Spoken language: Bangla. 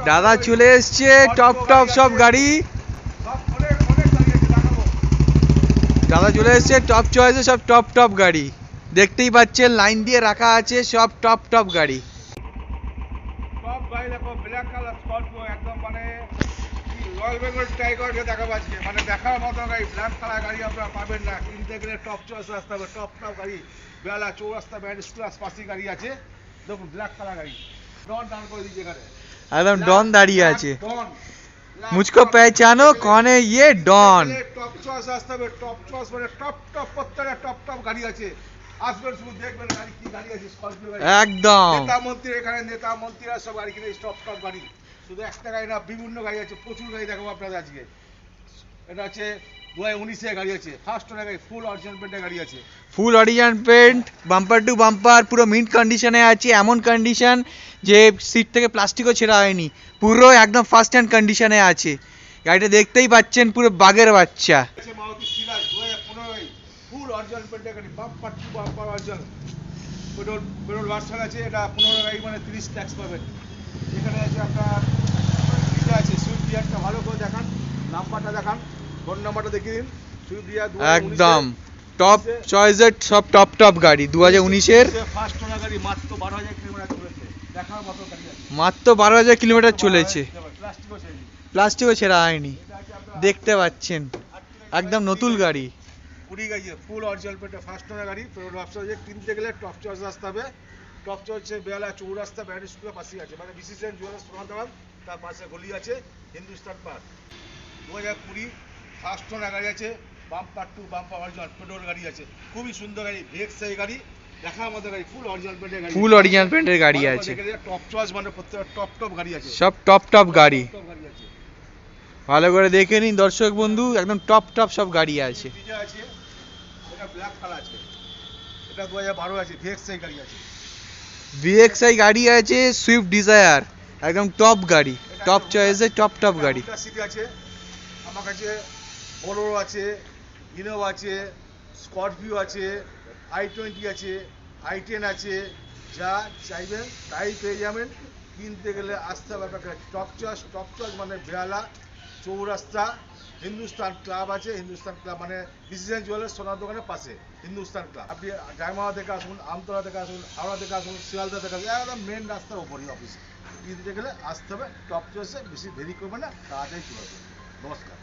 দাদা চলে এসছে, টপ টপ সব গাড়ি। দাদা চলে এসছে, টপ চয়েসে সব টপ টপ গাড়ি দেখতেই পাচ্ছেন, লাইন দিয়ে রাখা আছে সব টপ টপ গাড়ি। টপ গাড়ি দেখো, ব্ল্যাক কালার স্করপিও, একদম মানে রয়্যাল বেঙ্গল টাইগারকে দেখা পাচ্ছে, মানে দেখার মতো গাড়ি। ব্ল্যাক কালার গাড়ি আপনারা পাবেন না, কিনতে গেলে টপ চয়েস রাস্তা হবে। টপ টপ গাড়ি, বেলা চৌরাস্তা ব্যান্ড স্কুল পাশে গাড়ি আছে। দেখুন ব্ল্যাক কালার গাড়ি, ডন ডান করে দিয়েছে এখানে, একদম ডন দাঁড়িয়ে আছে। মুঝকো পেহচানো কौन है ये ডন। টপ চয়েস রাস্তা হবে, টপ চয়েস মানে টপ টপ প্রত্যেকটা টপ টপ গাড়ি আছে। আসবেন শুধু দেখবেন গাড়ি, কি গাড়ি আছে, স্করপিও গাড়ি একদম। নেতা মন্ত্রী, এখানে নেতা মন্ত্রীরা সব গাড়ি কিনে, টপ টপ গাড়ি। শুধু একটা গাড়ি না, বিভিন্ন গাড়ি আছে, প্রচুর গাড়ি দেখাবো আপনাদের আজকে। এটা হচ্ছে 2019 গাড়ি আছে, ফার্স্ট ওনার গাড়ি, ফুল অরিজিনাল পেন্টের গাড়ি আছে। Full original paint, bumper to bumper, পুরো মিন্ট কন্ডিশনে আছে। এমন কন্ডিশন যে সিট থেকে প্লাস্টিকও ছেঁড়া হয়নি, পুরো একদম ফার্স্ট হ্যান্ড কন্ডিশনে আছে। গাড়িটা দেখতেই পাচ্ছেন, পুরো বাগের বাচ্চা। মারুতি সিরাজ 2015 ফুল অরিজিনাল পেন্টের গাড়ি, bumper to bumper original. Petrol version আছে, এটা 15 গাড়ি মানে 30 ট্যাক্স পাবেন। এখানে আছে আপনার ডিজে আছে, সুইফট ডিজারটা ভালো করে দেখান, নাম্বারটা দেখান, ফোন নাম্বারটা দেখিয়ে দিন। সুইফট ডিজার একদম টপ চয়েসের সব টপ টপ গাড়ি, 2019-এর ফার্স্ট ওনার গাড়ি, মাত্র 12,000 কিলোমিটার চলেছে। দেখার মতো গাড়ি আছে, মাত্র 12,000 কিলোমিটার চলেছে, প্লাস্টিকও ছেড়ে প্লাস্টিকও ছেঁড়া হয়নি। দেখতে পাচ্ছেন একদম নতুন গাড়ি। কুড়ি গাড়ি ফুল অরিজিনাল পেন্টের ফার্স্ট ওনার গাড়ি। পেট্রোল ভার্সন আছে, কিনতে গেলে টপ চয়েস রাস্তা হবে। টপ চলছে বেলা চৌরাস্তা ব্যান্ড স্কুলের পাশেই আছে, মানে বিসিসিএন জুয়েলার্স সোনার, তার পাশে গলি আছে হিন্দুস্তান পার্ক। 2020 ফার্স্ট ওনার গাড়ি আছে, bumper to bumper original petrol গাড়ি আছে, খুবই সুন্দর গাড়ি, ভেক্সাই গাড়ি, দেখার মতো গাড়ি, ফুল অরিজিনাল পেন্টের গাড়ি, ফুল অরিজিনাল পেন্টের গাড়ি আছে। টপ চয়েস মানে প্রত্যেকটা টপ টপ গাড়ি আছে, সব টপ টপ গাড়ি। টপ গাড়ি আছে, ভালো করে দেখে নিন দর্শক বন্ধু, একদম টপ টপ সব গাড়ি আছে। ডিজে আছে, এটা ব্ল্যাক কালার আছে, এটা 2012 আছে, ভেক্সাই গাড়ি আছে। ভিএক্সআই গাড়ি আছে, সুইফট ডিজায়ার, একদম টপ গাড়ি, টপ চয়েসে টপ টপ গাড়ি। সিটি আছে আমার কাছে, বোলেরো আছে, ইনোভা আছে, স্করপিও আছে, i20 আছে, i10 আছে, যা চাইবেন তাই পেয়ে যাবেন। কিনতে গেলে আসতে হবে আপনাকে টপ চয়েস মানে বেহালা চৌরাস্তা হিন্দুস্তান ক্লাব আছে, হিন্দুস্তান ক্লাব মানে বিসিসিএন জুয়েলার্স সোনার দোকানের পাশে হিন্দুস্তান ক্লাব। আপনি ডায়মন্ড থেকে আসুন, আমতলা থেকে আসুন, হাওড়া থেকে আসুন, শিয়ালদা থেকে আসুন, একদম মেন রাস্তার উপরই অফিস। কিনতে গেলে আসতে হবে টপ চয়েসে, বেশি দেরি করবে না, তাড়াতাড়ি চলে আসবে। নমস্কার।